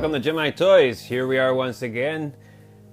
Welcome to GemIIToys. Here we are once again.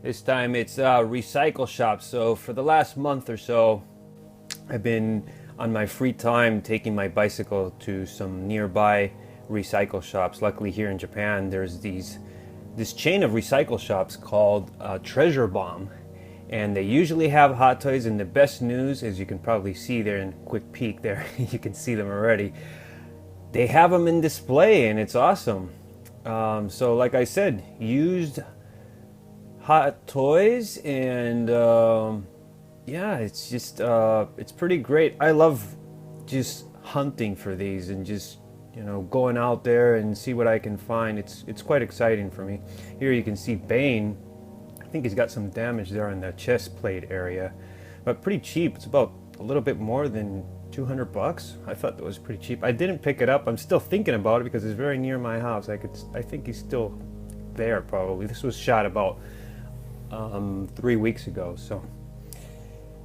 This time it's recycle shop. So for the last month or so, I've been on my free time taking my bicycle to some nearby recycle shops. Luckily here in Japan, there's this chain of recycle shops called Treasure Bomb. And they usually have Hot Toys, and the best news, as you can probably see there in a quick peek there, you can see them already. They have them in display and it's awesome. So like I said, used Hot Toys, and yeah, it's just it's pretty great. I love just hunting for these and just, you know, going out there and see what I can find. It's quite exciting for me. Here you can see Bane. I think he's got some damage there on the chest plate area, but pretty cheap. It's about a little bit more than 200 bucks. I thought that was pretty cheap. I didn't pick it up. I'm still thinking about it because it's very near my house. I think he's still there probably. This was shot about 3 weeks ago. So,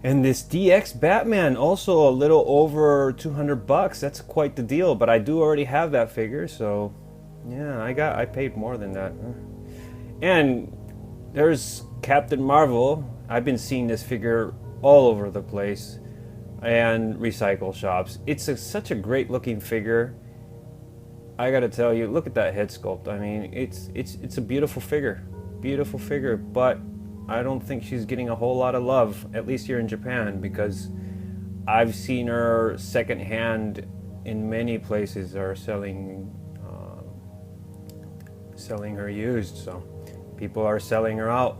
and this DX Batman, also a little over 200 bucks. That's quite the deal, but I do already have that figure, so yeah, I paid more than that. And there's Captain Marvel. I've been seeing this figure all over the place and recycle shops. It's such a great looking figure. I gotta tell you, look at that head sculpt. I mean, it's a beautiful figure, but I don't think she's getting a whole lot of love, at least here in Japan, because I've seen her secondhand in many places are selling her used, so people are selling her out.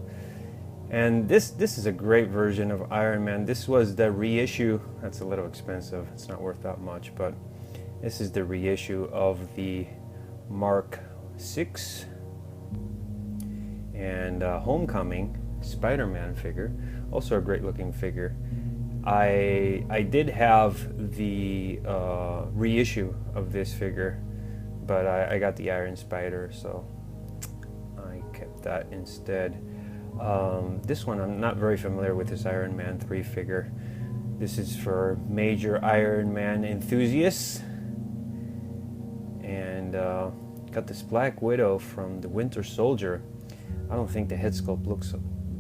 And this is a great version of Iron Man. This was the reissue. That's a little expensive. It's not worth that much, but this is the reissue of the Mark 6 and Homecoming Spider-Man figure. Also a great looking figure. I did have the reissue of this figure, but I got the Iron Spider, so I kept that instead. This one, I'm not very familiar with this Iron Man 3 figure. This is for major Iron Man enthusiasts. And got this Black Widow from the Winter Soldier. I don't think the head sculpt looks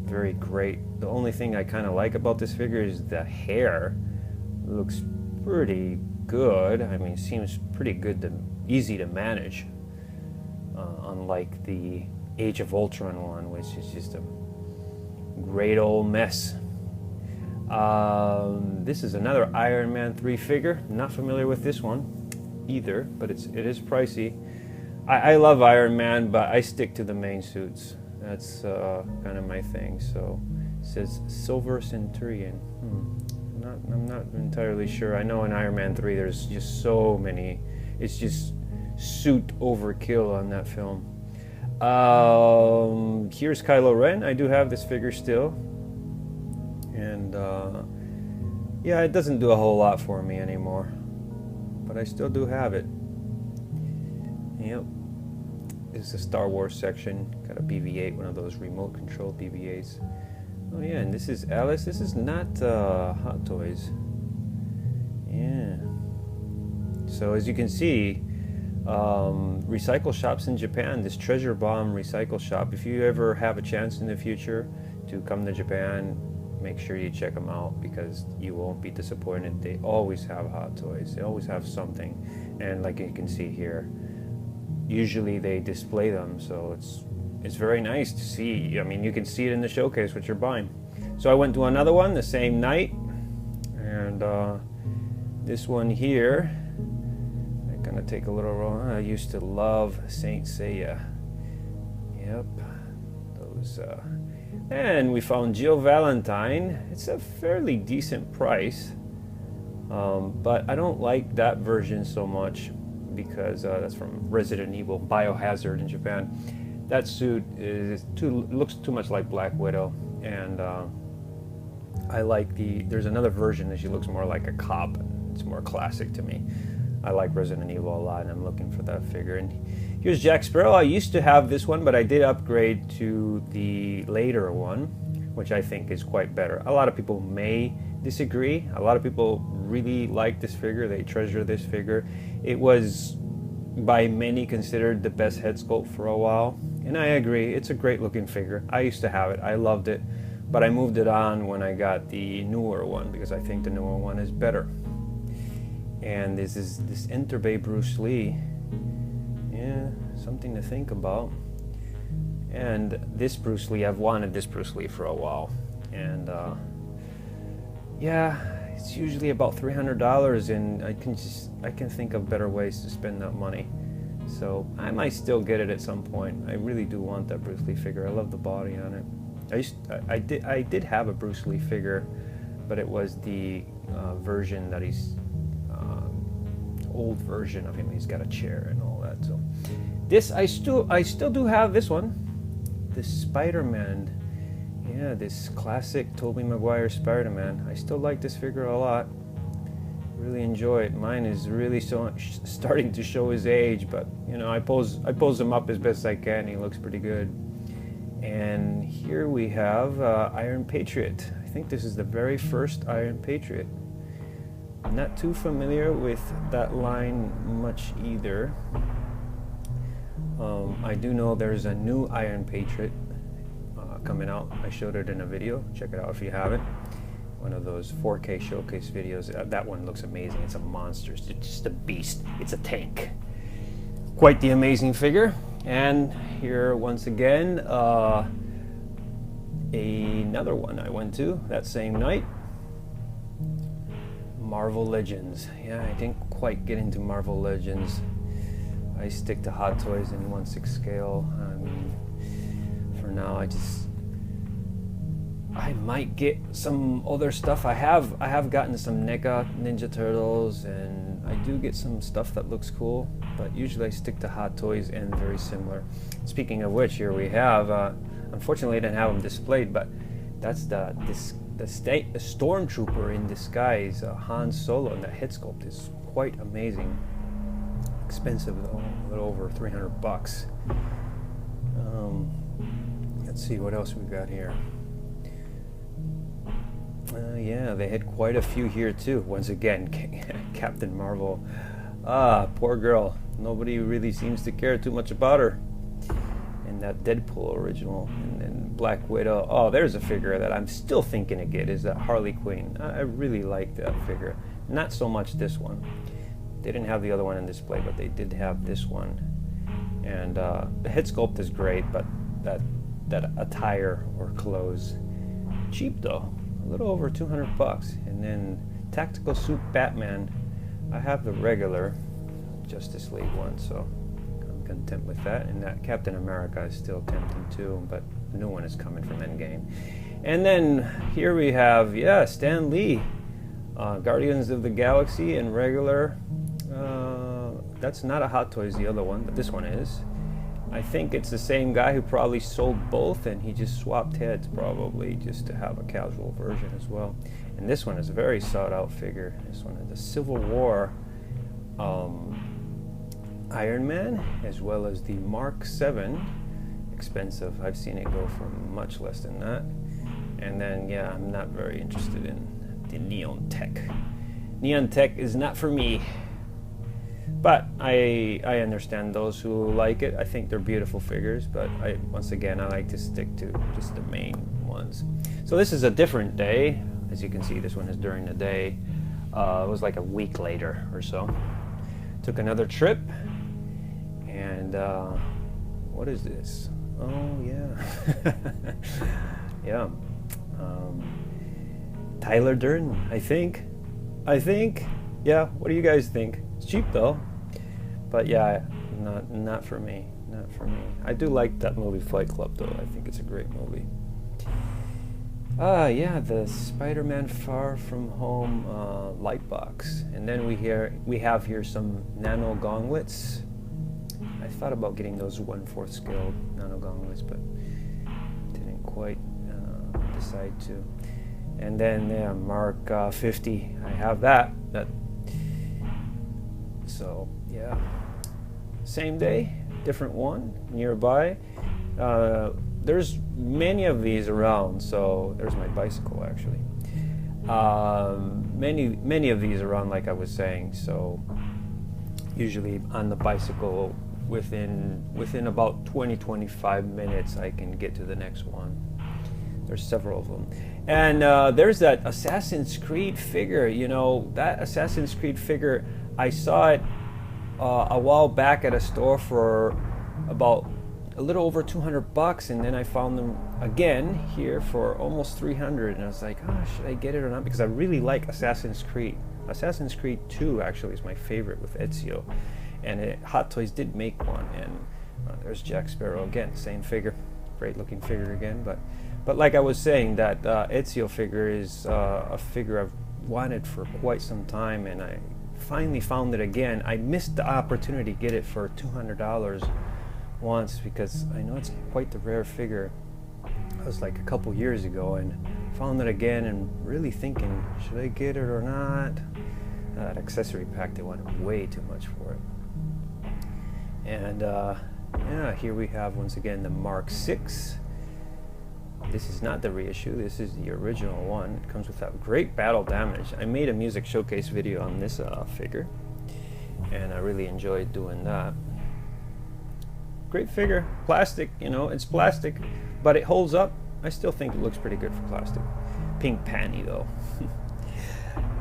very great. The only thing I kind of like about this figure is the hair. It looks pretty good. I mean, it seems pretty good, easy to manage. Unlike the Age of Ultron one, which is just a great old mess. This is another Iron Man 3 figure. Not familiar with this one either, but it is pricey. I love Iron Man, but I stick to the main suits. That's kind of my thing. So it says Silver Centurion. I'm not entirely sure. I know in Iron Man 3 there's just so many. It's just suit overkill on that film. Here's Kylo Ren. I do have this figure still, and yeah, it doesn't do a whole lot for me anymore, but I still do have it. Yep, this is the Star Wars section. Got a BB-8, one of those remote control BB-8s. Oh yeah, and this is Alice. This is not Hot Toys. Yeah. So as you can see, recycle shops in Japan, this Treasure Bomb recycle shop, if you ever have a chance in the future to come to Japan, make sure you check them out, because you won't be disappointed. They always have Hot Toys. They always have something, and like you can see here, usually they display them, so it's very nice to see. I mean, you can see it in the showcase what you're buying. So I went to another one the same night, and this one here, gonna take a little roll. I used to love Saint Seiya. Yep, those. And we found Jill Valentine. It's a fairly decent price, but I don't like that version so much because that's from Resident Evil Biohazard in Japan. That suit looks too much like Black Widow, and I like there's another version that she looks more like a cop. It's more classic to me. I like Resident Evil a lot, and I'm looking for that figure. And here's Jack Sparrow. I used to have this one, but I did upgrade to the later one, which I think is quite better. A lot of people may disagree. A lot of people really like this figure. They treasure this figure. It was by many considered the best head sculpt for a while. And I agree, it's a great looking figure. I used to have it, I loved it, but I moved it on when I got the newer one because I think the newer one is better. And this is this Enter Bay Bruce Lee. Yeah, something to think about. And this Bruce Lee, I've wanted this Bruce Lee for a while. And yeah, it's usually about $300, and I can think of better ways to spend that money. So I might still get it at some point. I really do want that Bruce Lee figure. I love the body on it. I did have a Bruce Lee figure, but it was the version that he's old version of him. He's got a chair and all that. So this I still do have this one, this Spider-Man. Yeah, this classic Tobey Maguire Spider-Man. I still like this figure a lot. Really enjoy it. Mine is really starting to show his age, but you know, I pose him up as best I can. He looks pretty good. And here we have Iron Patriot. I think this is the very first Iron Patriot. I'm not too familiar with that line much either. I do know there's a new Iron Patriot coming out. I showed it in a video. Check it out if you haven't. One of those 4K showcase videos. That one looks amazing. It's a monster. It's just a beast. It's a tank. Quite the amazing figure. And here once again, another one I went to that same night. Marvel Legends. Yeah, I didn't quite get into Marvel Legends. I stick to Hot Toys in 1/6 scale. I mean, for now, I might get some other stuff. I have gotten some NECA Ninja Turtles, and I do get some stuff that looks cool, but usually I stick to Hot Toys and very similar. Speaking of which, here we have, unfortunately I didn't have them displayed, but that's the Stormtrooper in disguise, Han Solo, and that head sculpt is quite amazing. Expensive though, a little over $300. Let's see what else we got here. Yeah, they had quite a few here too. Once again, Captain Marvel. Poor girl. Nobody really seems to care too much about her. And that Deadpool original, and then Black Widow. Oh, there's a figure that I'm still thinking to get, is that Harley Quinn. I really like that figure. Not so much this one. They didn't have the other one in display, but they did have this one. And the head sculpt is great, but that attire or clothes, cheap though. A little over $200. And then Tactical Suit Batman. I have the regular Justice League one, so I'm content with that. And that Captain America is still tempting too, but the new one is coming from Endgame. And then here we have, yeah, Stan Lee, Guardians of the Galaxy in regular. That's not a Hot Toys, the other one, but this one is. I think it's the same guy who probably sold both, and he just swapped heads probably just to have a casual version as well. And this one is a very sought out figure. This one is the Civil War Iron Man, as well as the Mark 7. Expensive. I've seen it go for much less than that. And then, yeah, I'm not very interested in the Neon Tech. Neon Tech is not for me. But I understand those who like it. I think they're beautiful figures, but once again, I like to stick to just the main ones. So this is a different day. As you can see, this one is during the day. It was like a week later or so. Took another trip, and what is this? Oh yeah, yeah. Tyler Durden, I think. Yeah. What do you guys think? It's cheap though. But yeah, not for me. Not for me. I do like that movie Fight Club though. I think it's a great movie. Yeah, the Spider-Man Far From Home light box. And then we have here some Nano Gauntlets. I thought about getting those 1/4 scale Nano Gauntlets, but didn't quite decide to. And then yeah, Mark 50. I have that. So yeah, same day, different one nearby. There's many of these around. So there's my bicycle actually. Many of these around, like I was saying. So usually on the bicycle within about 20-25 minutes I can get to the next one. There's several of them. And there's that Assassin's Creed figure. You know, that Assassin's Creed figure, I saw it a while back at a store for about a little over 200 bucks, and then I found them again here for almost 300, and I was like, oh, should I get it or not? Because I really like Assassin's Creed. Assassin's Creed 2 actually is my favorite with Ezio, and Hot Toys did make one, and there's Jack Sparrow again, same figure, great looking figure again. But like I was saying, that Ezio figure is a figure I've wanted for quite some time, and I finally found it again. I missed the opportunity to get it for $200 once, because I know it's quite the rare figure. It was like a couple years ago, and found it again and really thinking, should I get it or not? That accessory pack, they wanted way too much for it. And yeah, here we have once again the Mark 6. This is not the reissue, this is the original one. It comes with that great battle damage. I made a music showcase video on this figure, and I really enjoyed doing that. Great figure, plastic, you know, it's plastic, but it holds up. I still think it looks pretty good for plastic. Pink panty though.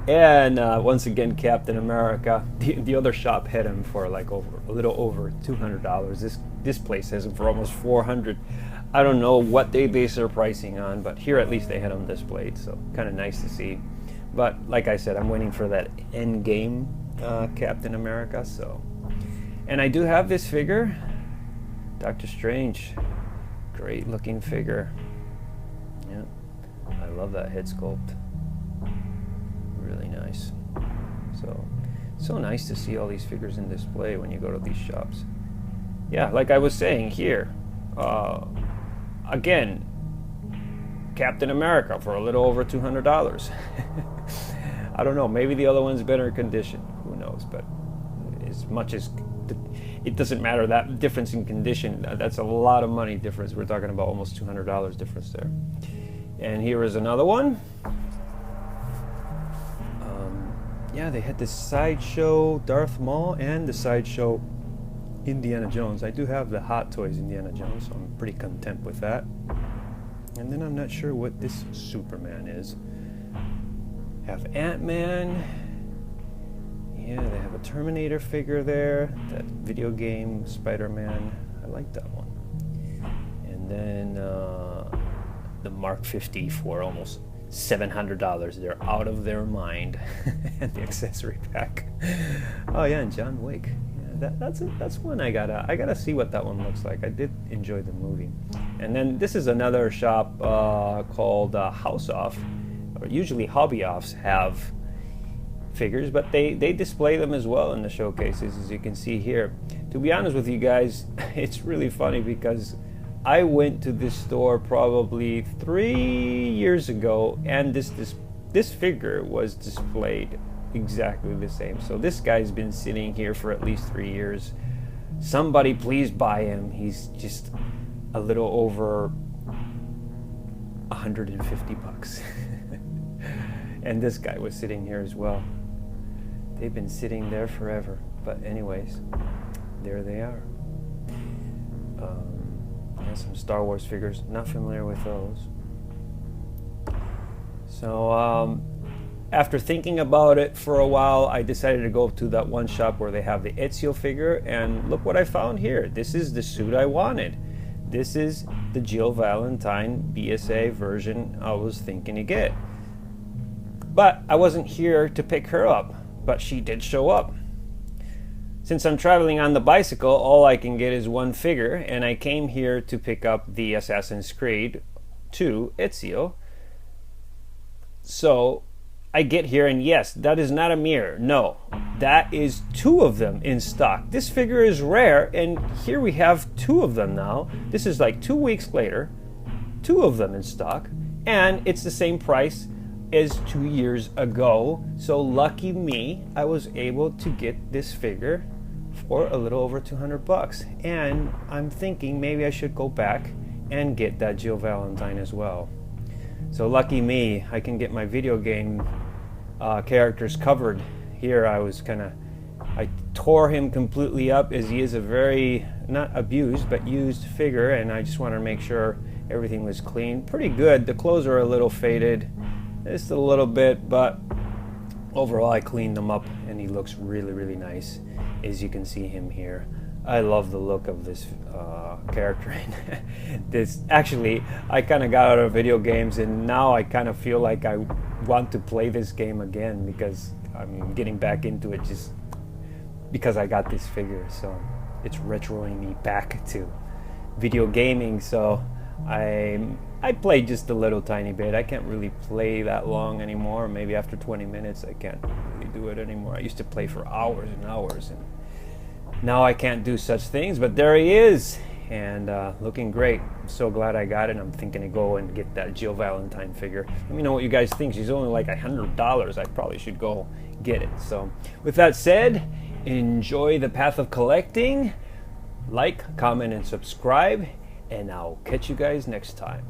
And once again, Captain America. The other shop had him for like a little over $200. This place has him for almost $400. I don't know what they base their pricing on, but here at least they had them displayed, so kind of nice to see. But like I said, I'm waiting for that end game Captain America. So, and I do have this figure, Doctor Strange. Great looking figure. Yeah, I love that head sculpt. Really nice. So nice to see all these figures in display when you go to these shops. Yeah, like I was saying here, again, Captain America for a little over $200. I don't know, maybe the other one's better condition, who knows, but as much as it doesn't matter, that difference in condition, that's a lot of money difference. We're talking about almost $200 difference there. And here is another one. Yeah, they had this Sideshow Darth Maul and the Sideshow Indiana Jones. I do have the Hot Toys Indiana Jones, so I'm pretty content with that. And then I'm not sure what this Superman is. Have Ant-Man. Yeah, they have a Terminator figure there. That video game Spider-Man. I like that one. And then the Mark 50 for almost $700. They're out of their mind. And the accessory pack. Oh yeah, and John Wick. Yeah, that's one I gotta see what that one looks like. I did enjoy the movie. And then this is another shop called House Off. Or usually Hobby Offs have figures, but they display them as well in the showcases, as you can see here. To be honest with you guys, it's really funny because I went to this store probably 3 years ago, and this figure was displayed exactly the same. So this guy's been sitting here for at least 3 years. Somebody please buy him. He's just a little over 150 bucks. And this guy was sitting here as well. They've been sitting there forever. But anyways, there they are. And some Star Wars figures. Not familiar with those. So after thinking about it for a while, I decided to go to that one shop where they have the Ezio figure, and look what I found here. This is the suit I wanted. This is the Jill Valentine BSA version I was thinking to get. But I wasn't here to pick her up, but she did show up. Since I'm traveling on the bicycle, all I can get is one figure, and I came here to pick up the Assassin's Creed 2 Ezio. So I get here, and yes, that is not a mirror. No, that is 2 of them in stock. This figure is rare, and here we have 2 of them now. This is like 2 weeks later, 2 of them in stock, and it's the same price as 2 years ago. So lucky me, I was able to get this figure for a little over 200 bucks. And I'm thinking maybe I should go back and get that Jill Valentine as well. So lucky me, I can get my video game characters covered. Here I was kind of I tore him completely up, as he is a very, not abused, but used figure, and I just wanted to make sure everything was clean. Pretty good. The clothes are a little faded, just a little bit, but overall I cleaned them up, and he looks really, really nice, as you can see him here. I love the look of this character. This, actually, I kind of got out of video games, and now I kind of feel like I want to play this game again, because I'm getting back into it just because I got this figure. So it's retroing me back to video gaming. So I played just a little tiny bit. I can't really play that long anymore. Maybe after 20 minutes I can't really do it anymore. I used to play for hours and hours, and now I can't do such things. But there he is, and looking great. I'm so glad I got it. I'm thinking to go and get that Jill Valentine figure. Let me know what you guys think. She's only like $100. I probably should go get it. So with that said, enjoy the path of collecting. Like, comment, and subscribe, and I'll catch you guys next time.